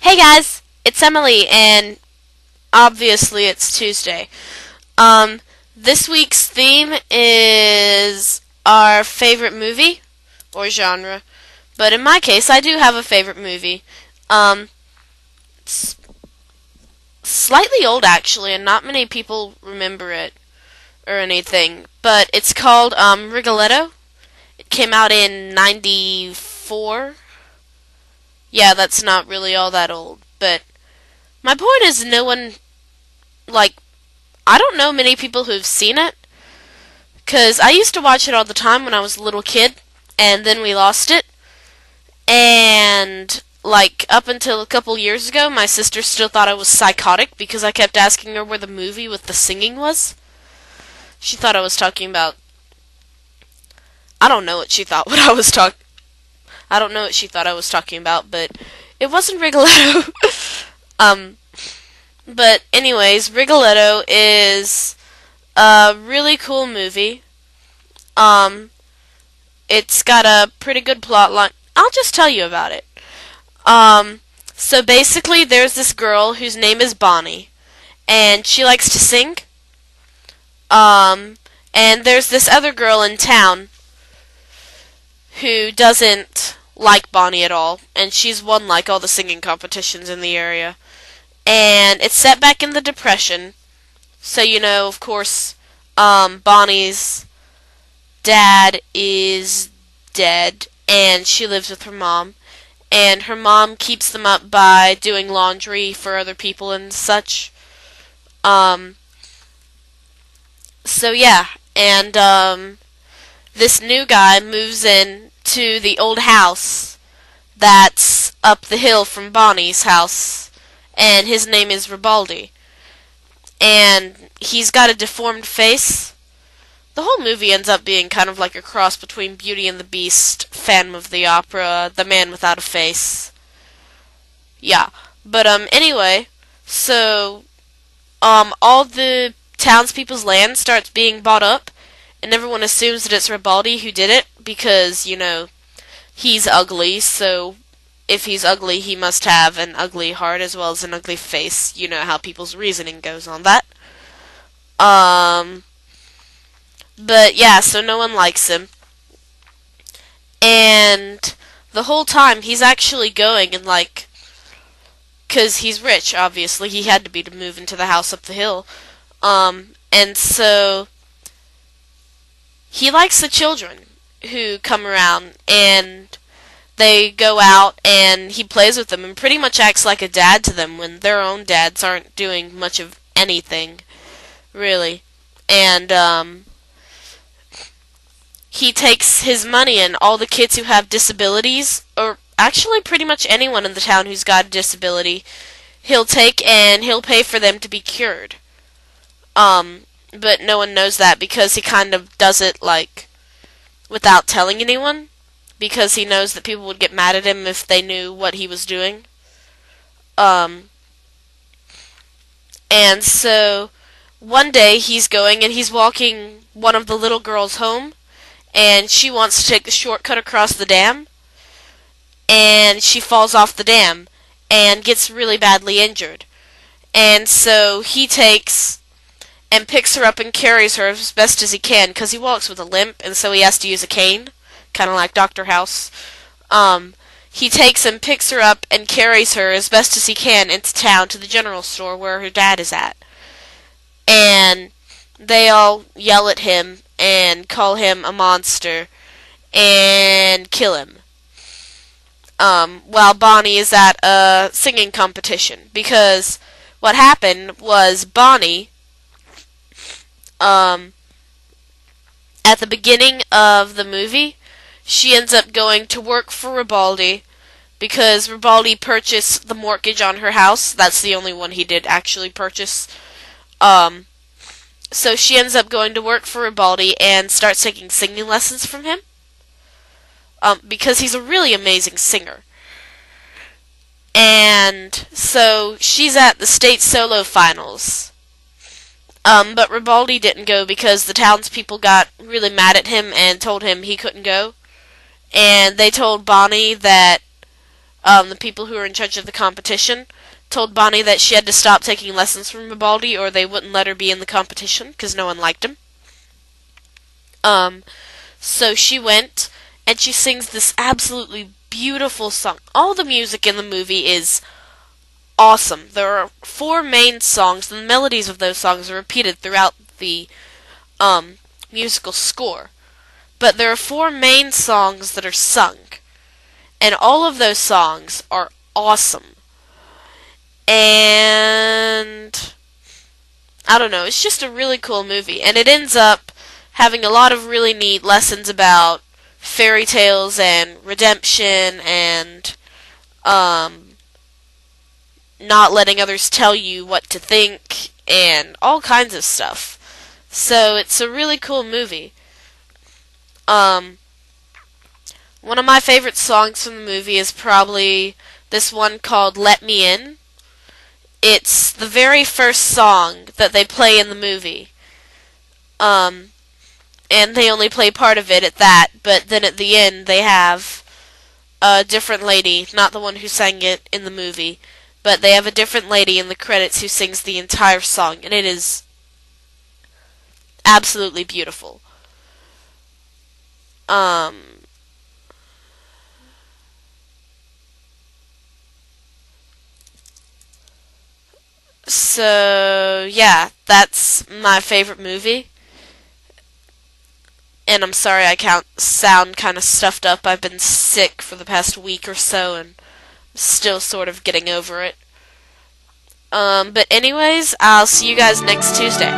Hey guys, it's Emily, and obviously it's Tuesday. This week's theme is our favorite movie or genre, but in my case, I do have a favorite movie. It's slightly old actually, and not many people remember it or anything, but it's called Rigoletto. It came out in '94. Yeah, that's not really all that old, but my point is like, I don't know many people who've seen it, because I used to watch it all the time when I was a little kid, and then we lost it, and, like, up until a couple years ago, my sister still thought I was psychotic because I kept asking her where the movie with the singing was. She thought I was talking about... I don't know what she thought I don't know what she thought I was talking about, but it wasn't Rigoletto. But anyways, Rigoletto is a really cool movie. It's got a pretty good plot line. I'll just tell you about it. So basically there's this girl whose name is Bonnie, and she likes to sing. And there's this other girl in town who doesn't like Bonnie at all, and she's won like all the singing competitions in the area. And it's set back in the Depression, so of course, Bonnie's dad is dead, and she lives with her mom, and her mom keeps them up by doing laundry for other people and such. So yeah, and this new guy moves in to the old house that's up the hill from Bonnie's house, and his name is Ribaldi. And he's got a deformed face. The whole movie ends up being kind of like a cross between Beauty and the Beast, Phantom of the Opera, The Man Without a Face. Yeah, but anyway, so all the townspeople's land starts being bought up, and everyone assumes that it's Ribaldi who did it because, he's ugly, so if he's ugly, he must have an ugly heart as well as an ugly face. You know how people's reasoning goes on that. But yeah, so no one likes him. And the whole time, he's actually going and, like, because he's rich, obviously. He had to be to move into the house up the hill. And so he likes the children who come around, and they go out, and he plays with them and pretty much acts like a dad to them when their own dads aren't doing much of anything, really. And he takes his money, and all the kids who have disabilities, or actually pretty much anyone in the town who's got a disability, he'll take and he'll pay for them to be cured. But no one knows that because he kind of does it, like, without telling anyone, because he knows that people would get mad at him if they knew what he was doing. And so one day he's going and he's walking one of the little girls home, and she wants to take the shortcut across the dam, and she falls off the dam and gets really badly injured. And so he takes and picks her up and carries her as best as he can, because he walks with a limp, and so he has to use a cane, kind of like Dr. House. He takes and picks her up and carries her as best as he can into town to the general store where her dad is at. And they all yell at him and call him a monster and kill him. While Bonnie is at a singing competition, because what happened was Bonnie, at the beginning of the movie, she ends up going to work for Ribaldi because Ribaldi purchased the mortgage on her house. That's the only one he did actually purchase. So she ends up going to work for Ribaldi and starts taking singing lessons from him, because he's a really amazing singer. And so she's at the state solo finals. But Ribaldi didn't go because the townspeople got really mad at him and told him he couldn't go. And they told Bonnie that the people who were in charge of the competition told Bonnie that she had to stop taking lessons from Vivaldi or they wouldn't let her be in the competition because no one liked him. So she went and she sings this absolutely beautiful song. All the music in the movie is awesome. There are 4 main songs, and the melodies of those songs are repeated throughout the musical score. But there are 4 main songs that are sung, and all of those songs are awesome. And I don't know, it's just a really cool movie, and it ends up having a lot of really neat lessons about fairy tales and redemption and not letting others tell you what to think and all kinds of stuff. So it's a really cool movie. One of my favorite songs from the movie is probably this one called Let Me In. It's the very first song that they play in the movie. And they only play part of it at that, but then at the end they have a different lady, not the one who sang it in the movie, but they have a different lady in the credits who sings the entire song, and it is absolutely beautiful. So, yeah, that's my favorite movie. And I'm sorry I can't sound kind of stuffed up. I've been sick for the past week or so and still sort of getting over it. But anyways, I'll see you guys next Tuesday.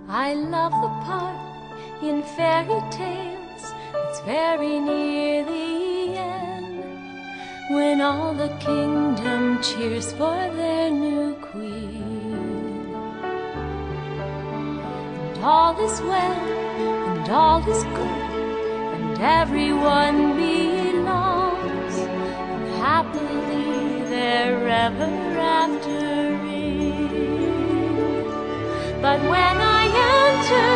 I love the part in fairy tales that's very near the end, when all the kingdom cheers for their new queen. And all is well, and all is good, and everyone belongs, and happily they're ever after. But when I enter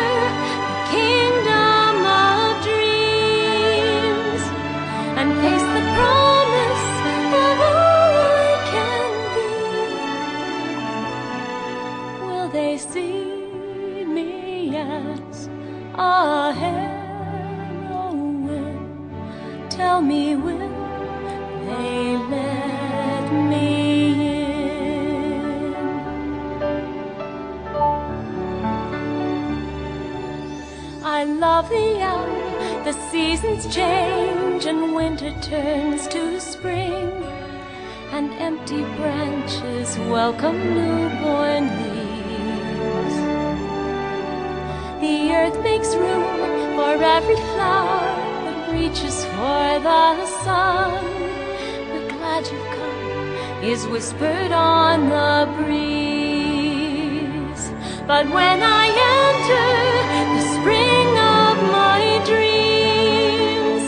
the kingdom of dreams and face the promise of all I can be, will they see me as a heroine? Tell me, will they let me in? I love the hour the seasons change and winter turns to spring, and empty branches welcome newborn leaves. The earth makes room for every flower that reaches for the sun. We're glad you've come is whispered on the breeze. But when I enter the spring of my dreams,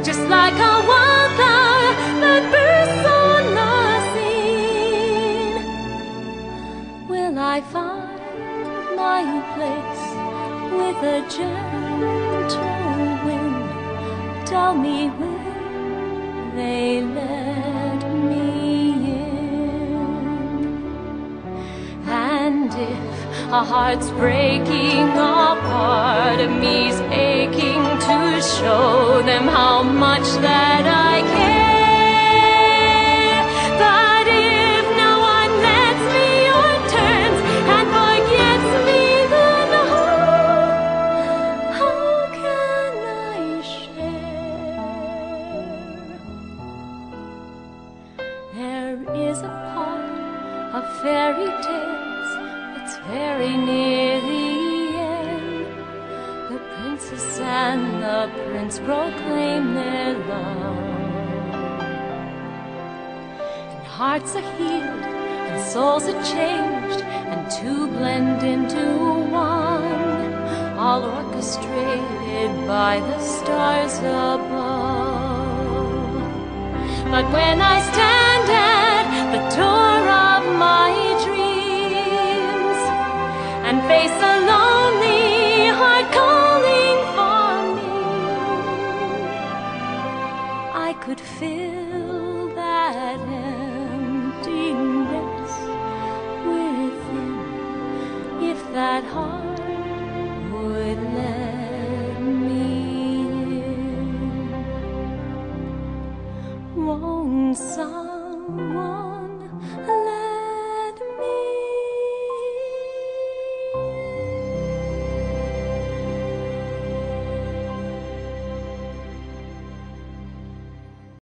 just like a wildflower that bursts on the scene, will I find my place with a gentle wind? Tell me, will they let me in? And if a heart's breaking, a part of me's aching to show them how much that I care. But if no one lets me or turns and forgets very near the end, the princess and the prince proclaim their love. And hearts are healed, and souls are changed, and two blend into one, all orchestrated by the stars above. But when I stand at the door of my dreams and face a lonely heart calling for me, I could fill that emptiness within if that heart would let me in. Won't